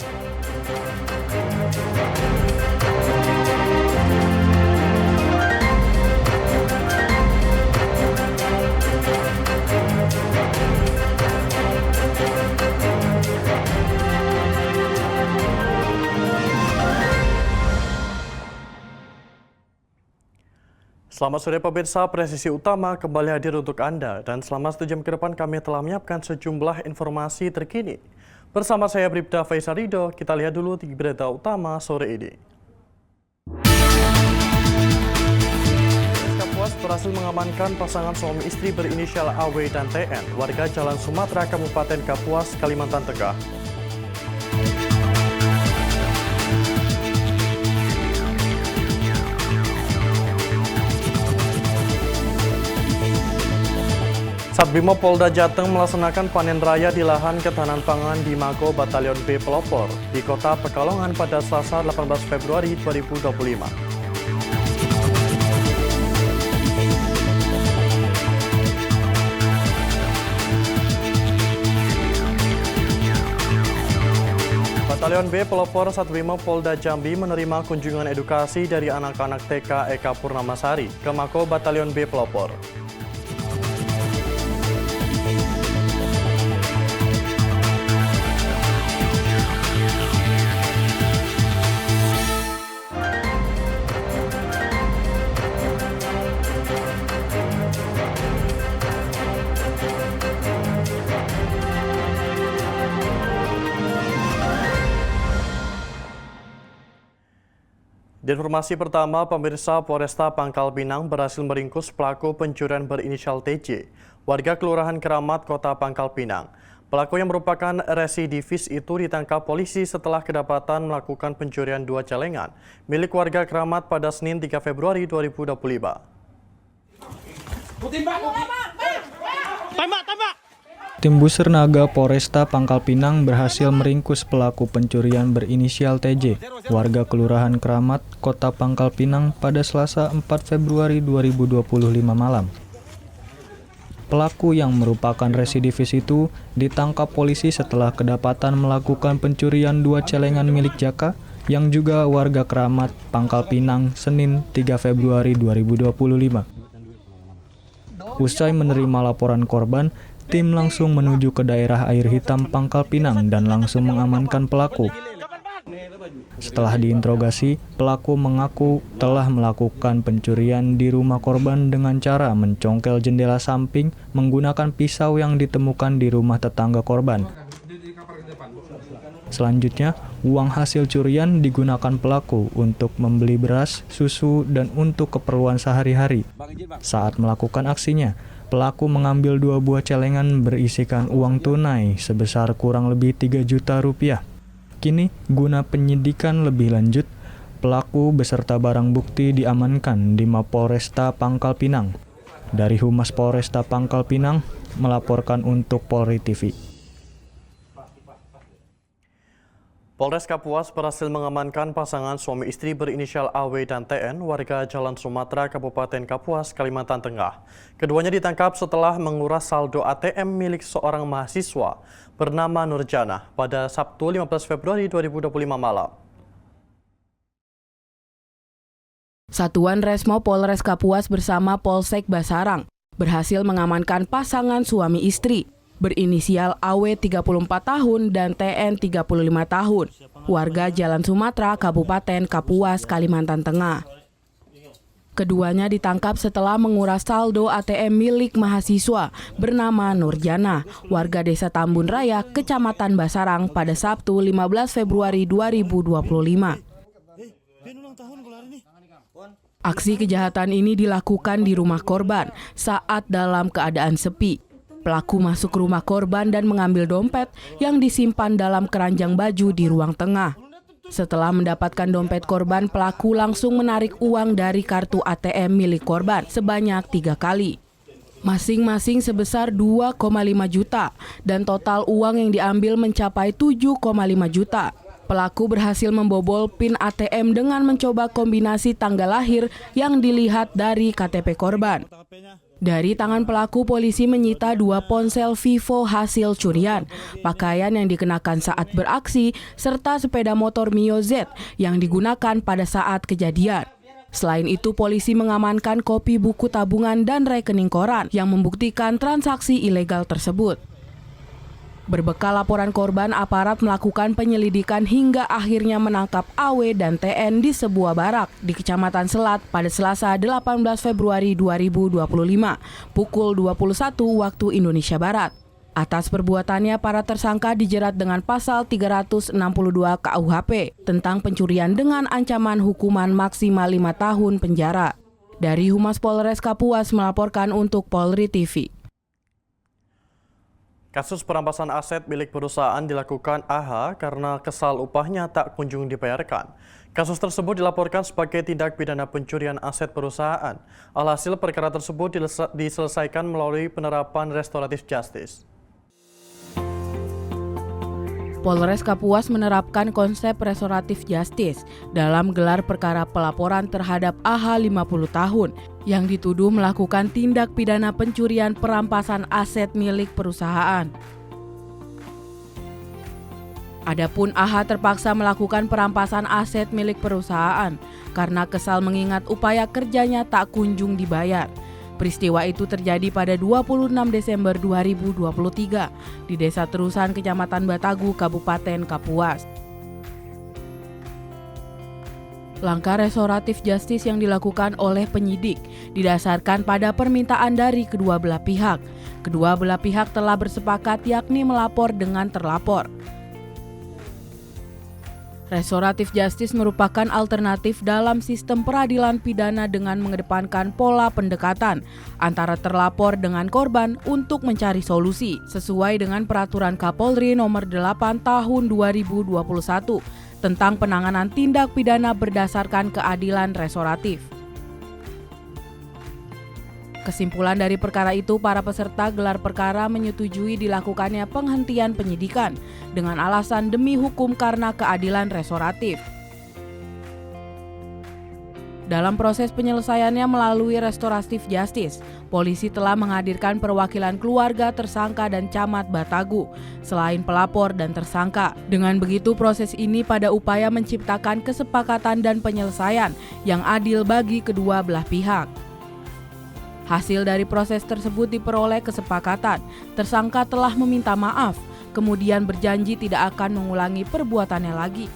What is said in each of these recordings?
Selamat sore pemirsa, Presisi Utama kembali hadir untuk Anda dan selama 1 jam ke depan kami telah menyiapkan sejumlah informasi terkini. Bersama saya Bribda Faisal Ridho, kita lihat dulu 3 berita utama sore ini. Kapuas berhasil mengamankan pasangan suami istri berinisial AW dan TN, warga Jalan Sumatera, Kabupaten Kapuas, Kalimantan Tengah. Satbimo Polda Jateng melaksanakan panen raya di lahan ketahanan pangan di Mako Batalion B Pelopor di Kota Pekalongan pada Selasa 18 Februari 2025. Batalion B Pelopor Satbimo Polda Jambi menerima kunjungan edukasi dari anak-anak TK Eka Purnamasari ke Mako Batalion B Pelopor. Di informasi pertama, pemirsa, Polresta Pangkal Pinang berhasil meringkus pelaku pencurian berinisial TJ, warga Kelurahan Keramat, Kota Pangkal Pinang. Pelaku yang merupakan residivis itu ditangkap polisi setelah kedapatan melakukan pencurian 2 celengan milik warga Keramat pada Senin 3 Februari 2025. Tim Busernaga Polresta Pangkal Pinang berhasil meringkus pelaku pencurian berinisial TJ, warga Kelurahan Keramat, Kota Pangkal Pinang pada Selasa 4 Februari 2025 malam. Pelaku yang merupakan residivis itu ditangkap polisi setelah kedapatan melakukan pencurian 2 celengan milik Jaka yang juga warga Keramat, Pangkal Pinang, Senin 3 Februari 2025. Usai menerima laporan korban, tim langsung menuju ke daerah Air Hitam Pangkal Pinang dan langsung mengamankan pelaku. Setelah diinterogasi, pelaku mengaku telah melakukan pencurian di rumah korban dengan cara mencongkel jendela samping menggunakan pisau yang ditemukan di rumah tetangga korban. Selanjutnya, uang hasil curian digunakan pelaku untuk membeli beras, susu, dan untuk keperluan sehari-hari. Saat melakukan aksinya, pelaku mengambil 2 buah celengan berisikan uang tunai sebesar kurang lebih 3 juta rupiah. Kini, guna penyidikan lebih lanjut, pelaku beserta barang bukti diamankan di Mapolresta Pangkal Pinang. Dari Humas Polresta Pangkal Pinang, melaporkan untuk Polri TV. Polres Kapuas berhasil mengamankan pasangan suami istri berinisial AW dan TN, warga Jalan Sumatera, Kabupaten Kapuas, Kalimantan Tengah. Keduanya ditangkap setelah menguras saldo ATM milik seorang mahasiswa bernama Nurjana pada Sabtu 15 Februari 2025 malam. Satuan Resmo Polres Kapuas bersama Polsek Basarang berhasil mengamankan pasangan suami istri berinisial AW 34 tahun dan TN 35 tahun, warga Jalan Sumatera, Kabupaten Kapuas, Kalimantan Tengah. Keduanya ditangkap setelah menguras saldo ATM milik mahasiswa bernama Nurjana, warga Desa Tambun Raya, Kecamatan Basarang pada Sabtu 15 Februari 2025. Aksi kejahatan ini dilakukan di rumah korban saat dalam keadaan sepi. Pelaku masuk rumah korban dan mengambil dompet yang disimpan dalam keranjang baju di ruang tengah. Setelah mendapatkan dompet korban, pelaku langsung menarik uang dari kartu ATM milik korban sebanyak 3 kali. Masing-masing sebesar 2,5 juta dan total uang yang diambil mencapai 7,5 juta. Pelaku berhasil membobol PIN ATM dengan mencoba kombinasi tanggal lahir yang dilihat dari KTP korban. Dari tangan pelaku, polisi menyita 2 ponsel Vivo hasil curian, pakaian yang dikenakan saat beraksi, serta sepeda motor Mio Z yang digunakan pada saat kejadian. Selain itu, polisi mengamankan kopi buku tabungan dan rekening koran yang membuktikan transaksi ilegal tersebut. Berbekal laporan korban, aparat melakukan penyelidikan hingga akhirnya menangkap AW dan TN di sebuah barak di Kecamatan Selat pada Selasa 18 Februari 2025, pukul 21 waktu Indonesia Barat. Atas perbuatannya, para tersangka dijerat dengan pasal 362 KUHP tentang pencurian dengan ancaman hukuman maksimal 5 tahun penjara. Dari Humas Polres Kapuas melaporkan untuk Polri TV. Kasus perampasan aset milik perusahaan dilakukan AH karena kesal upahnya tak kunjung dibayarkan. Kasus tersebut dilaporkan sebagai tindak pidana pencurian aset perusahaan. Alhasil perkara tersebut diselesaikan melalui penerapan restoratif justice. Polres Kapuas menerapkan konsep restoratif justice dalam gelar perkara pelaporan terhadap AH 50 tahun yang dituduh melakukan tindak pidana pencurian perampasan aset milik perusahaan. Adapun AH terpaksa melakukan perampasan aset milik perusahaan karena kesal mengingat upaya kerjanya tak kunjung dibayar. Peristiwa itu terjadi pada 26 Desember 2023 di Desa Terusan, Kecamatan Batagu, Kabupaten Kapuas. Langkah restoratif justice yang dilakukan oleh penyidik didasarkan pada permintaan dari kedua belah pihak. Kedua belah pihak telah bersepakat yakni melapor dengan terlapor. Restoratif justice merupakan alternatif dalam sistem peradilan pidana dengan mengedepankan pola pendekatan antara terlapor dengan korban untuk mencari solusi sesuai dengan Peraturan Kapolri Nomor 8 Tahun 2021 tentang penanganan tindak pidana berdasarkan keadilan restoratif. Kesimpulan dari perkara itu, para peserta gelar perkara menyetujui dilakukannya penghentian penyidikan dengan alasan demi hukum karena keadilan restoratif. Dalam proses penyelesaiannya melalui restoratif justice, polisi telah menghadirkan perwakilan keluarga tersangka dan camat Batagu, selain pelapor dan tersangka. Dengan begitu, proses ini pada upaya menciptakan kesepakatan dan penyelesaian yang adil bagi kedua belah pihak. Hasil dari proses tersebut diperoleh kesepakatan. Tersangka telah meminta maaf, kemudian berjanji tidak akan mengulangi perbuatannya lagi.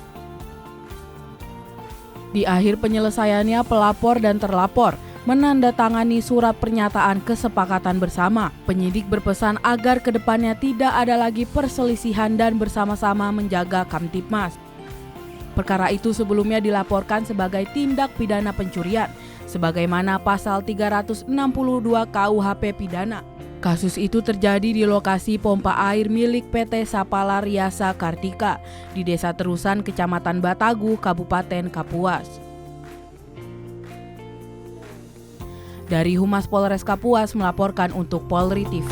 Di akhir penyelesaiannya, pelapor dan terlapor menandatangani surat pernyataan kesepakatan bersama. Penyidik berpesan agar kedepannya tidak ada lagi perselisihan dan bersama-sama menjaga Kamtibmas. Perkara itu sebelumnya dilaporkan sebagai tindak pidana pencurian, sebagaimana pasal 362 KUHP pidana. Kasus itu terjadi di lokasi pompa air milik PT Sapala Riasa Kartika di Desa Terusan, Kecamatan Batagu, Kabupaten Kapuas. Dari Humas Polres Kapuas melaporkan untuk Polri TV.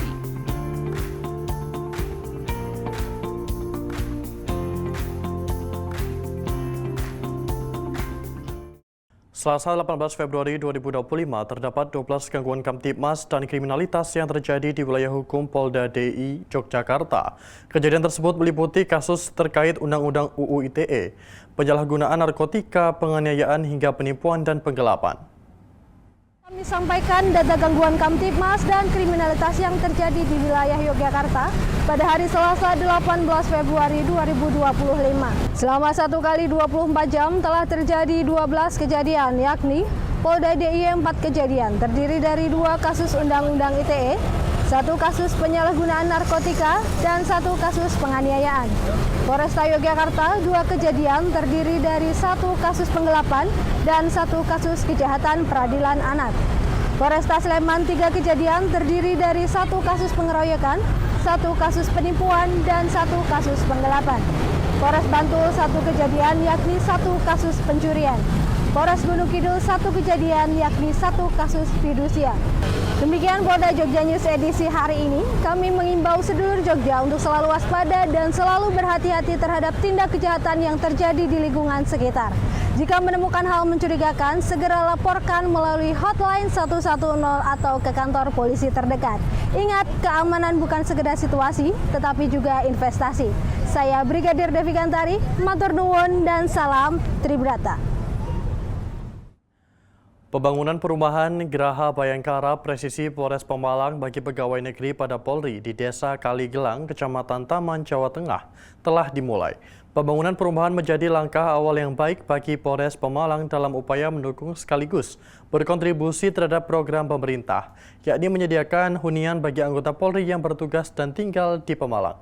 Selasa 18 Februari 2025 terdapat 12 gangguan Kamtibmas dan kriminalitas yang terjadi di wilayah hukum Polda DI Yogyakarta. Kejadian tersebut meliputi kasus terkait Undang-Undang UU ITE, penyalahgunaan narkotika, penganiayaan hingga penipuan dan penggelapan. Kami sampaikan data gangguan Kamtibmas dan kriminalitas yang terjadi di wilayah Yogyakarta pada hari Selasa 18 Februari 2025. Selama 1 kali 24 jam telah terjadi 12 kejadian, yakni Polda DIY 4 kejadian, terdiri dari 2 kasus Undang-Undang ITE, 1 kasus penyalahgunaan narkotika, dan 1 kasus penganiayaan. Polresta Yogyakarta 2 kejadian, terdiri dari 1 kasus penggelapan dan 1 kasus kejahatan peradilan anak. Polresta Sleman 3 kejadian, terdiri dari 1 kasus pengeroyokan, 1 kasus penipuan, dan 1 kasus penggelapan. Polres Bantul 1 kejadian, yakni 1 kasus pencurian. Polres Gunung Kidul 1 kejadian, yakni 1 kasus fidusia. Demikian Polda Jogja News edisi hari ini. Kami mengimbau sedulur Jogja untuk selalu waspada dan selalu berhati-hati terhadap tindak kejahatan yang terjadi di lingkungan sekitar. Jika menemukan hal mencurigakan, segera laporkan melalui hotline 110 atau ke kantor polisi terdekat. Ingat, keamanan bukan sekedar situasi, tetapi juga investasi. Saya Brigadir Devi Gantari, matur nuwun dan salam Tribrata. Pembangunan perumahan Geraha Bayangkara Presisi Polres Pemalang bagi pegawai negeri pada Polri di Desa Kaligelang, Kecamatan Taman, Jawa Tengah telah dimulai. Pembangunan perumahan menjadi langkah awal yang baik bagi Polres Pemalang dalam upaya mendukung sekaligus berkontribusi terhadap program pemerintah, yakni menyediakan hunian bagi anggota Polri yang bertugas dan tinggal di Pemalang.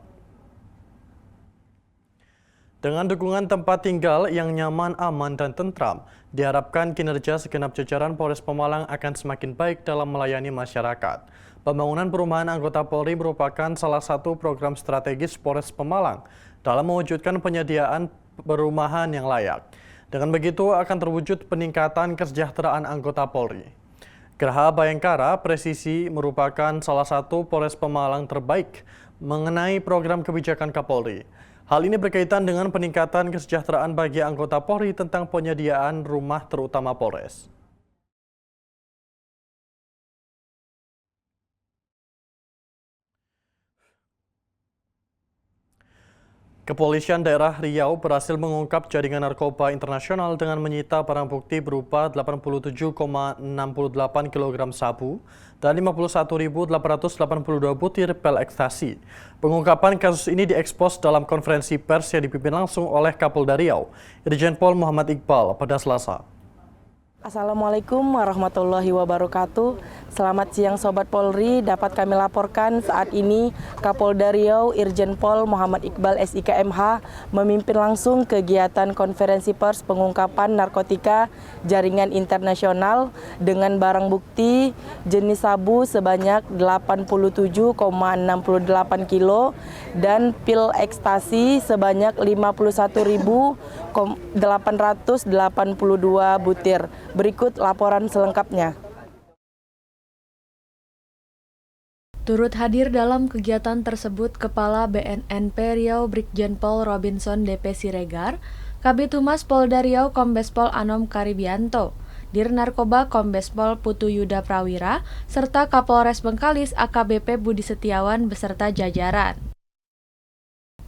Dengan dukungan tempat tinggal yang nyaman, aman, dan tentram, diharapkan kinerja segenap jajaran Polres Pemalang akan semakin baik dalam melayani masyarakat. Pembangunan perumahan anggota Polri merupakan salah satu program strategis Polres Pemalang dalam mewujudkan penyediaan perumahan yang layak. Dengan begitu akan terwujud peningkatan kesejahteraan anggota Polri. Geraha Bayangkara Presisi merupakan salah satu Polres Pemalang terbaik mengenai program kebijakan Kapolri. Hal ini berkaitan dengan peningkatan kesejahteraan bagi anggota Polri tentang penyediaan rumah terutama Polres. Kepolisian daerah Riau berhasil mengungkap jaringan narkoba internasional dengan menyita barang bukti berupa 87,68 kg sabu dan 51.882 butir pil ekstasi. Pengungkapan kasus ini diekspos dalam konferensi pers yang dipimpin langsung oleh Kapolda Riau, Irjen Pol Muhammad Iqbal pada Selasa. Assalamualaikum warahmatullahi wabarakatuh. Selamat siang Sobat Polri, dapat kami laporkan saat ini Kapolda Riau Irjen Pol Muhammad Iqbal SIKMH memimpin langsung kegiatan konferensi pers pengungkapan narkotika jaringan internasional dengan barang bukti jenis sabu sebanyak 87,68 kilo dan pil ekstasi sebanyak 51.882 butir. Berikut laporan selengkapnya. Turut hadir dalam kegiatan tersebut Kepala BNNP Riau Brigjen Pol Robinson DP Siregar, Kabid Humas Polda Riau Kombes Pol Anom Karibianto, Dir Narkoba Kombes Pol Putu Yuda Prawira, serta Kapolres Bengkalis AKBP Budi Setiawan beserta jajaran.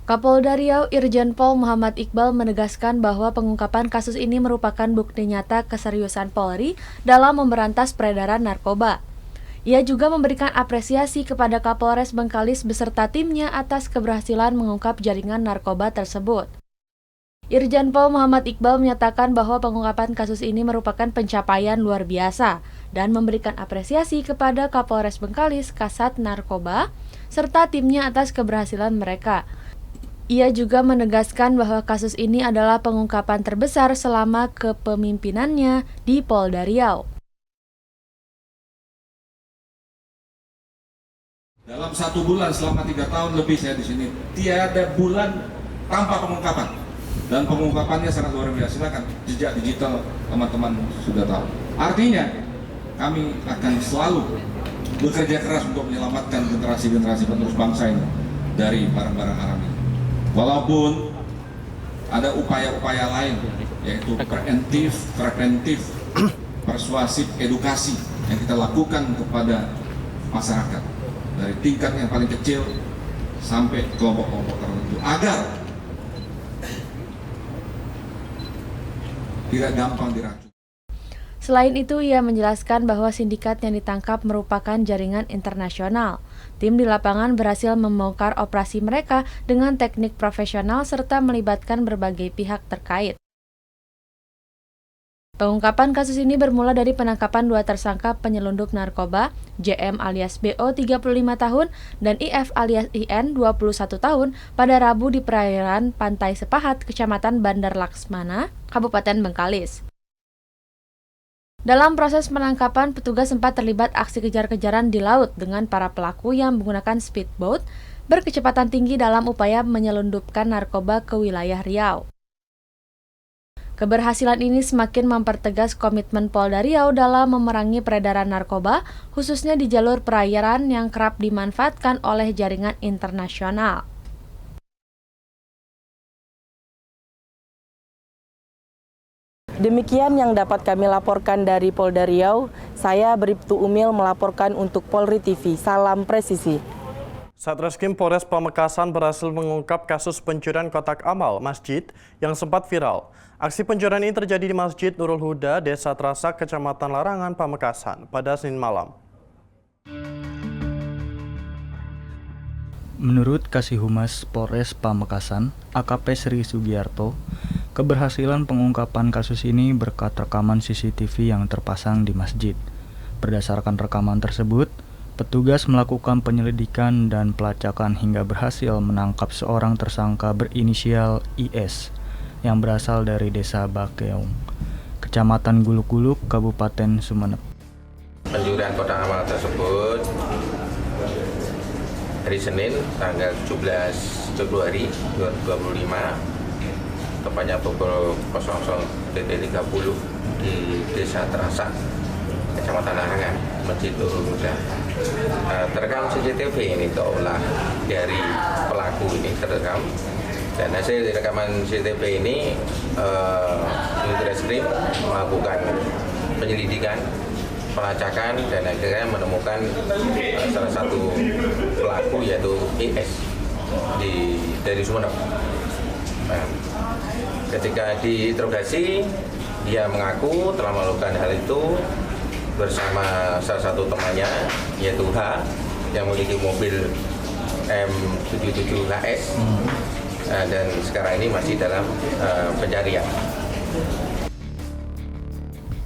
Kapolda Riau Irjen Pol Muhammad Iqbal menegaskan bahwa pengungkapan kasus ini merupakan bukti nyata keseriusan Polri dalam memberantas peredaran narkoba. Ia juga memberikan apresiasi kepada Kapolres Bengkalis beserta timnya atas keberhasilan mengungkap jaringan narkoba tersebut. Irjen Pol Muhammad Iqbal menyatakan bahwa pengungkapan kasus ini merupakan pencapaian luar biasa dan memberikan apresiasi kepada Kapolres Bengkalis, Kasat Narkoba, serta timnya atas keberhasilan mereka. Ia juga menegaskan bahwa kasus ini adalah pengungkapan terbesar selama kepemimpinannya di Polda Riau. Dalam 1 bulan selama 3 tahun lebih saya di sini, tiada bulan tanpa pengungkapan. Dan pengungkapannya sangat luar biasa. Silakan jejak digital teman-teman sudah tahu. Artinya kami akan selalu bekerja keras untuk menyelamatkan generasi-generasi penerus bangsa ini dari barang-barang haram ini. Walaupun ada upaya-upaya lain, yaitu preventif, persuasif, edukasi yang kita lakukan kepada masyarakat dari tingkat yang paling kecil sampai kelompok-kelompok tertentu agar tidak gampang diracun. Selain itu, ia menjelaskan bahwa sindikat yang ditangkap merupakan jaringan internasional. Tim di lapangan berhasil membongkar operasi mereka dengan teknik profesional serta melibatkan berbagai pihak terkait. Pengungkapan kasus ini bermula dari penangkapan 2 tersangka penyelundup narkoba, JM alias BO 35 tahun dan IF alias IN 21 tahun pada Rabu di perairan Pantai Sepahat, Kecamatan Bandar Laksmana, Kabupaten Bengkalis. Dalam proses penangkapan, petugas sempat terlibat aksi kejar-kejaran di laut dengan para pelaku yang menggunakan speedboat berkecepatan tinggi dalam upaya menyelundupkan narkoba ke wilayah Riau. Keberhasilan ini semakin mempertegas komitmen Polda Riau dalam memerangi peredaran narkoba, khususnya di jalur perairan yang kerap dimanfaatkan oleh jaringan internasional. Demikian yang dapat kami laporkan dari Polda Riau. Saya Bribtu Umil melaporkan untuk Polri TV. Salam presisi. Satreskrim Polres Pamekasan berhasil mengungkap kasus pencurian kotak amal masjid yang sempat viral. Aksi pencurian ini terjadi di Masjid Nurul Huda, Desa Trasak, Kecamatan Larangan, Pamekasan pada Senin malam. Menurut Kasih Humas Polres Pamekasan, AKP Sri Sugiarto, keberhasilan pengungkapan kasus ini berkat rekaman CCTV yang terpasang di masjid. Berdasarkan rekaman tersebut, petugas melakukan penyelidikan dan pelacakan hingga berhasil menangkap seorang tersangka berinisial IS yang berasal dari Desa Bakeong, Kecamatan Guluk-Guluk, Kabupaten Sumeneb. Pencurian kotak amal tersebut hari Senin tanggal 17 Februari 2025 tepatnya pukul 00.30 di Desa Trasak, Kecamatan Larangan, Masjid Nurul Huda. Terekam CCTV ini terolah dari pelaku ini terekam, dan hasil rekaman CCTV ini Satreskrim melakukan penyelidikan, pelacakan, dan akhirnya menemukan salah satu pelaku yaitu IS dari Sumeneb. Nah, ketika diinterogasi, dia mengaku telah melakukan hal itu bersama salah satu temannya yaitu H yang memiliki mobil M77 HS dan sekarang ini masih dalam pencarian.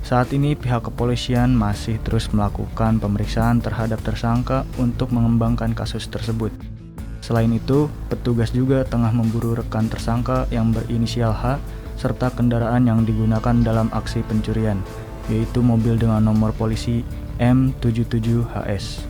Saat ini pihak kepolisian masih terus melakukan pemeriksaan terhadap tersangka untuk mengembangkan kasus tersebut. Selain itu, petugas juga tengah memburu rekan tersangka yang berinisial H serta kendaraan yang digunakan dalam aksi pencurian, yaitu mobil dengan nomor polisi M77HS.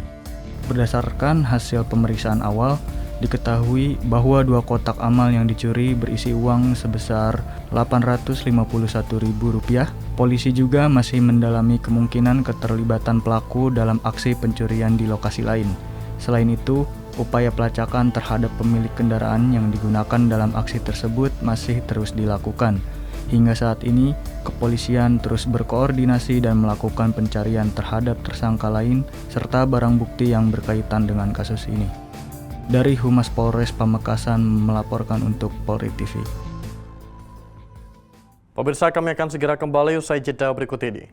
Berdasarkan hasil pemeriksaan awal, diketahui bahwa 2 kotak amal yang dicuri berisi uang sebesar Rp851.000. Polisi juga masih mendalami kemungkinan keterlibatan pelaku dalam aksi pencurian di lokasi lain. Selain itu, upaya pelacakan terhadap pemilik kendaraan yang digunakan dalam aksi tersebut masih terus dilakukan. Hingga saat ini, kepolisian terus berkoordinasi dan melakukan pencarian terhadap tersangka lain serta barang bukti yang berkaitan dengan kasus ini. Dari Humas Polres Pamekasan melaporkan untuk Polri TV. Pemirsa, kami akan segera kembali usai jeda berikut ini.